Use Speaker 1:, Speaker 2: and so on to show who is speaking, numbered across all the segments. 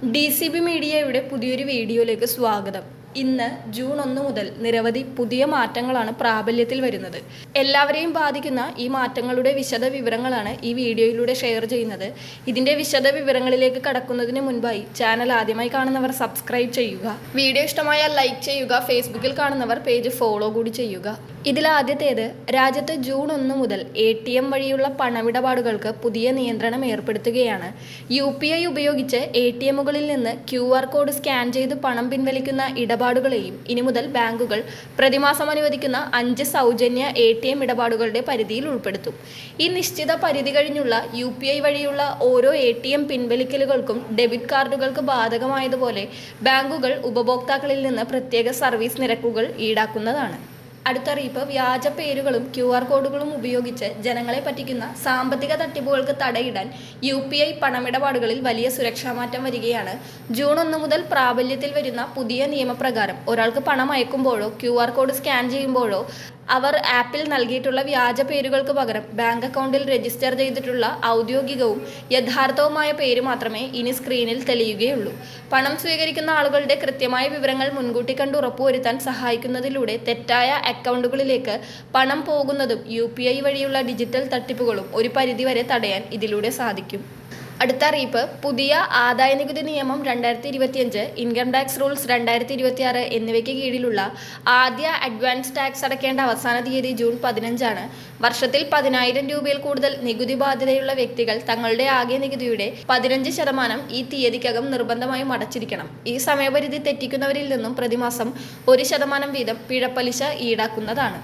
Speaker 1: DCB മീഡിയയുടെ പുതിയൊരു വീഡിയോയിലേക്ക് സ്വാഗതം. ഇന്ന് ജൂൺ 1 മുതൽ നിരവധി പുതിയ മാറ്റങ്ങളാണ് പ്രാബല്യത്തിൽ വരുന്നത്. എല്ലാവരെയും ബാധിക്കുന്ന ഈ മാറ്റങ്ങളുടെ വിശദ വിവരങ്ങളാണ് ഈ വീഡിയോയിലൂടെ ഷെയർ ചെയ്യുന്നത്. ഇതിൻ്റെ വിശദ വിവരങ്ങളിലേക്ക് കടക്കുന്നതിന് മുൻപായി ചാനൽ ആദ്യമായി കാണുന്നവർ സബ്സ്ക്രൈബ് ചെയ്യുക. വീഡിയോ ഇഷ്ടമായാൽ ലൈക്ക് ചെയ്യുക. ഫേസ്ബുക്കിൽ കാണുന്നവർ പേജ് ഫോളോ കൂടി ചെയ്യുക. ഇതിലാദ്യത്തേത്, രാജ്യത്ത് ജൂൺ 1 മുതൽ ATM വഴിയുള്ള പണമിടപാടുകൾക്ക് പുതിയ നിയന്ത്രണം ഏർപ്പെടുത്തുകയാണ്. UPI ഉപയോഗിച്ച് ATMകളിൽ നിന്ന് QR കോഡ് സ്കാൻ ചെയ്ത് പണം പിൻവലിക്കുന്ന ഇടപാടുകളെയും ഇനി മുതൽ ബാങ്കുകൾ പ്രതിമാസം അനുവദിക്കുന്ന 5 സൗജന്യ ATM ഇടപാടുകളുടെ പരിധിയിൽ ഉൾപ്പെടുത്തും. ഈ നിശ്ചിത പരിധി കഴിഞ്ഞുള്ള UPI വഴിയുള്ള ഓരോ ATM പിൻവലിക്കലുകൾക്കും ഡെബിറ്റ് കാർഡുകൾക്ക് ബാധകമായതുപോലെ ബാങ്കുകൾ ഉപഭോക്താക്കളിൽ നിന്ന് പ്രത്യേക സർവീസ് നിരക്കുകൾ ഈടാക്കുന്നതാണ്. അടുത്തറിയിപ്പ്, വ്യാജ പേരുകളും QR കോഡുകളും ഉപയോഗിച്ച് ജനങ്ങളെ പറ്റിക്കുന്ന സാമ്പത്തിക തട്ടിപ്പുകൾക്ക് തടയിടാൻ UPI പണമിടപാടുകളിൽ വലിയ സുരക്ഷാമാറ്റം വരികയാണ്. ജൂൺ 1 മുതൽ പ്രാബല്യത്തിൽ വരുന്ന പുതിയ നിയമപ്രകാരം ഒരാൾക്ക് പണം അയക്കുമ്പോഴോ QR കോഡ് സ്കാൻ ചെയ്യുമ്പോഴോ അവർ ആപ്പിൽ നൽകിയിട്ടുള്ള വ്യാജ പേരുകൾക്ക് പകരം ബാങ്ക് അക്കൗണ്ടിൽ രജിസ്റ്റർ ചെയ്തിട്ടുള്ള ഔദ്യോഗികവും യഥാർത്ഥവുമായ പേര് മാത്രമേ ഇനി സ്ക്രീനിൽ തെളിയുകയുള്ളൂ. പണം സ്വീകരിക്കുന്ന ആളുകളുടെ കൃത്യമായ വിവരങ്ങൾ മുൻകൂട്ടി കണ്ട് ഉറപ്പുവരുത്താൻ സഹായിക്കുന്നതിലൂടെ തെറ്റായ അക്കൗണ്ടുകളിലേക്ക് പണം പോകുന്നതും UPI വഴിയുള്ള ഡിജിറ്റൽ തട്ടിപ്പുകളും ഒരു പരിധിവരെ തടയാൻ ഇതിലൂടെ സാധിക്കും. അടുത്ത അറിയിപ്പ്, പുതിയ ആദായനികുതി നിയമം 2025, ഇൻകം ടാക്സ് റൂൾസ് 2026 എന്നിവയ്ക്ക് കീഴിലുള്ള ആദ്യ അഡ്വാൻസ് ടാക്സ് അടയ്ക്കേണ്ട അവസാന തീയതി ജൂൺ 15 ആണ്. വർഷത്തിൽ 10,000 രൂപയിൽ കൂടുതൽ നികുതി ബാധ്യതയുള്ള വ്യക്തികൾ തങ്ങളുടെ ആകെ നികുതിയുടെ 15% ഈ തീയതിക്കകം നിർബന്ധമായും അടച്ചിരിക്കണം. ഈ സമയപരിധി തെറ്റിക്കുന്നവരിൽ നിന്നും പ്രതിമാസം 1% വീതം പിഴപ്പലിശ ഈടാക്കുന്നതാണ്.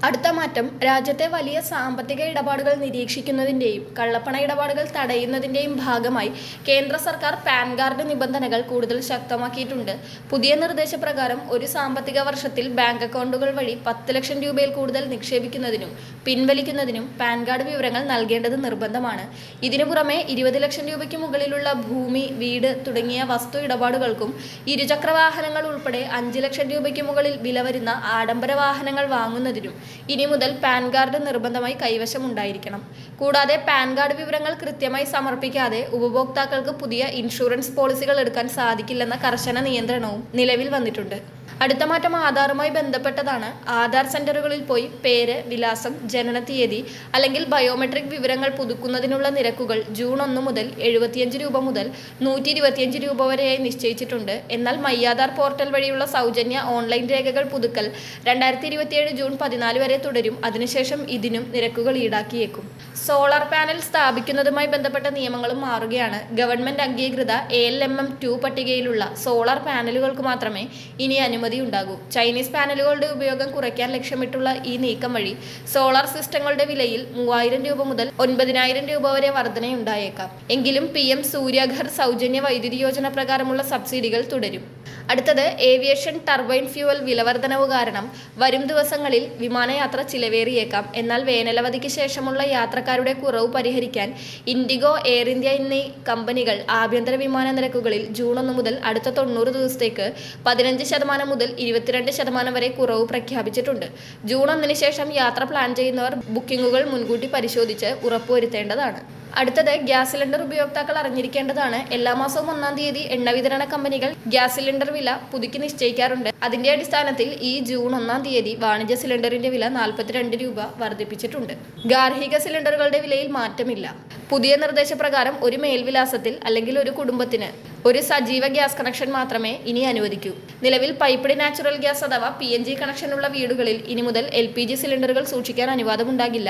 Speaker 1: അടുത്ത മാറ്റം, രാജ്യത്തെ വലിയ സാമ്പത്തിക ഇടപാടുകൾ നിരീക്ഷിക്കുന്നതിൻ്റെയും കള്ളപ്പണ ഇടപാടുകൾ തടയുന്നതിൻ്റെയും ഭാഗമായി കേന്ദ്ര സർക്കാർ പാൻ കാർഡ് നിബന്ധനകൾ കൂടുതൽ ശക്തമാക്കിയിട്ടുണ്ട്. പുതിയ നിർദ്ദേശപ്രകാരം ഒരു സാമ്പത്തിക വർഷത്തിൽ ബാങ്ക് അക്കൗണ്ടുകൾ വഴി 10 ലക്ഷം രൂപയിൽ കൂടുതൽ നിക്ഷേപിക്കുന്നതിനും പിൻവലിക്കുന്നതിനും പാൻ കാർഡ് വിവരങ്ങൾ നൽകേണ്ടത് നിർബന്ധമാണ്. ഇതിനു പുറമെ 20 ലക്ഷം രൂപയ്ക്ക് മുകളിലുള്ള ഭൂമി, വീട് തുടങ്ങിയ വസ്തു ഇടപാടുകൾക്കും ഇരുചക്ര വാഹനങ്ങൾ ഉൾപ്പെടെ 5 ലക്ഷം രൂപയ്ക്ക് മുകളിൽ വില വരുന്ന ആഡംബര വാഹനങ്ങൾ വാങ്ങുന്നതിനും ഇനി മുതൽ പാൻ കാർഡ് നിർബന്ധമായി കൈവശം ഉണ്ടായിരിക്കണം. കൂടാതെ പാൻ കാർഡ് വിവരങ്ങൾ കൃത്യമായി സമർപ്പിക്കാതെ ഉപഭോക്താക്കൾക്ക് പുതിയ ഇൻഷുറൻസ് പോളിസികൾ എടുക്കാൻ സാധിക്കില്ലെന്ന കർശന നിയന്ത്രണവും നിലവിൽ വന്നിട്ടുണ്ട്. അടുത്ത മാറ്റം ആധാറുമായി ബന്ധപ്പെട്ടതാണ്. ആധാർ സെന്ററുകളിൽ പോയി പേര്, വിലാസം, ജനനത്തീയതി അല്ലെങ്കിൽ ബയോമെട്രിക് വിവരങ്ങൾ പുതുക്കുന്നതിനുള്ള നിരക്കുകൾ ജൂൺ 1 മുതൽ 75 രൂപ മുതൽ 125 രൂപ വരെയായി നിശ്ചയിച്ചിട്ടുണ്ട്. എന്നാൽ മൈയാധാർ പോർട്ടൽ വഴിയുള്ള സൗജന്യ ഓൺലൈൻ രേഖകൾ പുതുക്കൽ 2027 ജൂൺ 14 വരെ തുടരും. അതിനുശേഷം ഇതിനും നിരക്കുകൾ ഈടാക്കിയേക്കും. സോളാർ പാനൽ സ്ഥാപിക്കുന്നതുമായി ബന്ധപ്പെട്ട നിയമങ്ങളും മാറുകയാണ്. ഗവൺമെന്റ് അംഗീകൃത ALMM2 പട്ടികയിലുള്ള സോളാർ പാനലുകൾക്ക് മാത്രമേ ഇനി അനുമതിയുണ്ടാകൂ. ചൈനീസ് പാനലുകളുടെ ഉപയോഗം കുറയ്ക്കാൻ ലക്ഷ്യമിട്ടുള്ള ഈ നീക്കം വഴി സോളാർ സിസ്റ്റങ്ങളുടെ വിലയിൽ 3,000 രൂപ മുതൽ 9,000 രൂപ വരെ വർധനയുണ്ടായേക്കാം. എങ്കിലും PM സൂര്യഘർ സൗജന്യ വൈദ്യുതി യോജന പ്രകാരമുള്ള സബ്സിഡികൾ തുടരും. അടുത്തത്, ഏവിയേഷൻ ടർബൈൻ ഫ്യൂവൽ വിലവർധനവ് കാരണം വരും ദിവസങ്ങളിൽ വിമാനയാത്ര ചിലവേറിയേക്കാം. എന്നാൽ വേനലവധിക്ക് ശേഷമുള്ള യാത്രക്കാരുടെ കുറവ് പരിഹരിക്കാൻ ഇൻഡിഗോ, എയർ ഇന്ത്യ എന്നീ കമ്പനികൾ ആഭ്യന്തര വിമാന നിരക്കുകളിൽ ജൂൺ 1 മുതൽ അടുത്ത 90 ദിവസത്തേക്ക് 15% മുതൽ 22% വരെ കുറവ് പ്രഖ്യാപിച്ചിട്ടുണ്ട്. ജൂൺ 1 ശേഷം യാത്ര പ്ലാൻ ചെയ്യുന്നവർ ബുക്കിംഗുകൾ മുൻകൂട്ടി പരിശോധിച്ച് ഉറപ്പുവരുത്തേണ്ടതാണ്. അടുത്തത്, ഗ്യാസ് സിലിണ്ടർ ഉപയോക്താക്കൾ അറിഞ്ഞിരിക്കേണ്ടതാണ്. എല്ലാ മാസവും 1-ാം തീയതി എണ്ണ വിതരണ കമ്പനികൾ ഗ്യാസ് സിലിണ്ടർ വില പുതുക്കി നിശ്ചയിക്കാറുണ്ട്. അതിന്റെ അടിസ്ഥാനത്തിൽ ഈ ജൂൺ 1-ാം തീയതി വാണിജ്യ സിലിണ്ടറിന്റെ വില 42 രൂപ വർദ്ധിപ്പിച്ചിട്ടുണ്ട്. ഗാർഹിക സിലിണ്ടറുകളുടെ വിലയിൽ മാറ്റമില്ല. പുതിയ നിർദ്ദേശപ്രകാരം ഒരു മേൽവിലാസത്തിൽ അല്ലെങ്കിൽ ഒരു കുടുംബത്തിന് ഒരു സജീവ ഗ്യാസ് കണക്ഷൻ മാത്രമേ ഇനി അനുവദിക്കൂ. നിലവിൽ പൈപ്പ്ഡ് നാച്ചുറൽ ഗ്യാസ് അഥവാ PNG കണക്ഷനുള്ള വീടുകളിൽ ഇനി മുതൽ LPG സിലിണ്ടറുകൾ സൂക്ഷിക്കാൻ അനുവാദമുണ്ടാകില്ല.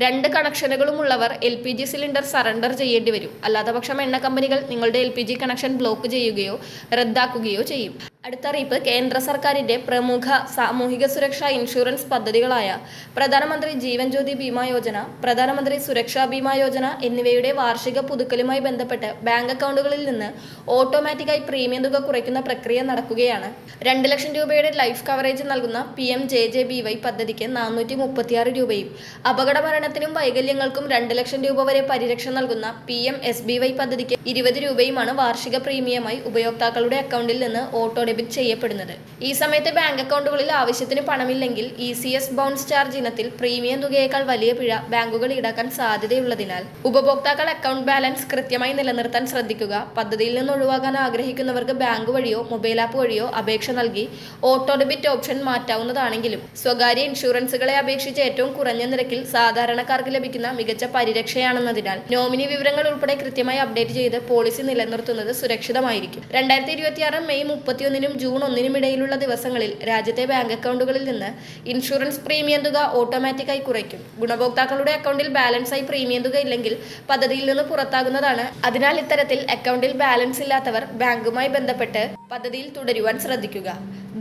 Speaker 1: 2 കണക്ഷനുകളും ഉള്ളവർ LPG സിലിണ്ടർ സറണ്ടർ ചെയ്യേണ്ടി വരും. അല്ലാത്തപക്ഷം എണ്ണ കമ്പനികൾ നിങ്ങളുടെ LPG കണക്ഷൻ ബ്ലോക്ക് ചെയ്യുകയോ റദ്ദാക്കുകയോ ചെയ്യും. അടുത്തറിയിപ്പ്, കേന്ദ്ര സർക്കാരിൻ്റെ പ്രമുഖ സാമൂഹിക സുരക്ഷാ ഇൻഷുറൻസ് പദ്ധതികളായ പ്രധാനമന്ത്രി ജീവൻ ജ്യോതി ബീമാ യോജന, പ്രധാനമന്ത്രി സുരക്ഷാ ബീമാ യോജന എന്നിവയുടെ വാർഷിക പുതുക്കലുമായി ബന്ധപ്പെട്ട് ബാങ്ക് അക്കൗണ്ടുകളിൽ നിന്ന് ഓട്ടോമാറ്റിക്കായി പ്രീമിയം തുക കുറയ്ക്കുന്ന പ്രക്രിയ നടക്കുകയാണ്. 2 ലക്ഷം രൂപയുടെ ലൈഫ് കവറേജ് നൽകുന്ന PMJJBY പദ്ധതിക്ക് 436 രൂപയും അപകട മരണത്തിനും വൈകല്യങ്ങൾക്കും 2 ലക്ഷം രൂപ വരെ പരിരക്ഷ നൽകുന്ന PMSBY പദ്ധതിക്ക് 20 രൂപയുമാണ് വാർഷിക പ്രീമിയമായി ഉപയോക്താക്കളുടെ അക്കൗണ്ടിൽ നിന്ന് ഓട്ടോ ഡെബിറ്റ് ചെയ്യപ്പെടുന്നത്. ഈ സമയത്ത് ബാങ്ക് അക്കൗണ്ടുകളിൽ ആവശ്യത്തിന് പണമില്ലെങ്കിൽ ECS ബൗൺസ് ചാർജ് ഇനത്തിൽ പ്രീമിയം തുകയേക്കാൾ വലിയ പിഴ ബാങ്കുകൾ ഈടാക്കാൻ സാധ്യതയുള്ളതിനാൽ ഉപഭോക്താക്കൾ അക്കൗണ്ട് ബാലൻസ് കൃത്യമായി നിലനിർത്താൻ ശ്രദ്ധിക്കുക. പദ്ധതിയിൽ നിന്ന് ഒഴിവാകാൻ ആഗ്രഹിക്കുന്നവർക്ക് ബാങ്ക് വഴിയോ മൊബൈൽ ആപ്പ് വഴിയോ അപേക്ഷ നൽകി ഓട്ടോ ഡെബിറ്റ് ഓപ്ഷൻ മാറ്റാവുന്നതാണെങ്കിലും സ്വകാര്യ ഇൻഷുറൻസുകളെ അപേക്ഷിച്ച് ഏറ്റവും കുറഞ്ഞ നിരക്കിൽ സാധാരണക്കാർക്ക് ലഭിക്കുന്ന മികച്ച പരിരക്ഷയാണെന്നതിനാൽ നോമിനി വിവരങ്ങൾ ഉൾപ്പെടെ കൃത്യമായി അപ്ഡേറ്റ് ചെയ്ത് പോളിസി നിലനിർത്തുന്നത് സുരക്ഷിതമായിരിക്കും. 2026 മെയ് 31 ജൂൺ 1 ഇടയിലുള്ള ദിവസങ്ങളിൽ രാജ്യത്തെ ബാങ്ക് അക്കൗണ്ടുകളിൽ നിന്ന് ഇൻഷുറൻസ് പ്രീമിയം തുക ഓട്ടോമാറ്റിക്കായി കുറയ്ക്കും. ഗുണഭോക്താക്കളുടെ അക്കൗണ്ടിൽ ബാലൻസായി പ്രീമിയം തുക ഇല്ലെങ്കിൽ പദ്ധതിയിൽ നിന്ന് പുറത്താകുന്നതാണ്. അതിനാൽ ഇത്തരത്തിൽ അക്കൗണ്ടിൽ ബാലൻസ് ഇല്ലാത്തവർ ബാങ്കുമായി ബന്ധപ്പെട്ട് പദ്ധതിയിൽ തുടരുവാൻ ശ്രദ്ധിക്കുക.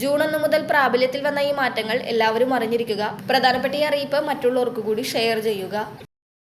Speaker 1: ജൂൺ 1 മുതൽ പ്രാബല്യത്തിൽ വന്ന ഈ മാറ്റങ്ങൾ എല്ലാവരും അറിഞ്ഞിരിക്കുക. പ്രധാനപ്പെട്ട ഈ അറിയിപ്പ് മറ്റുള്ളവർക്ക് കൂടി ഷെയർ ചെയ്യുക.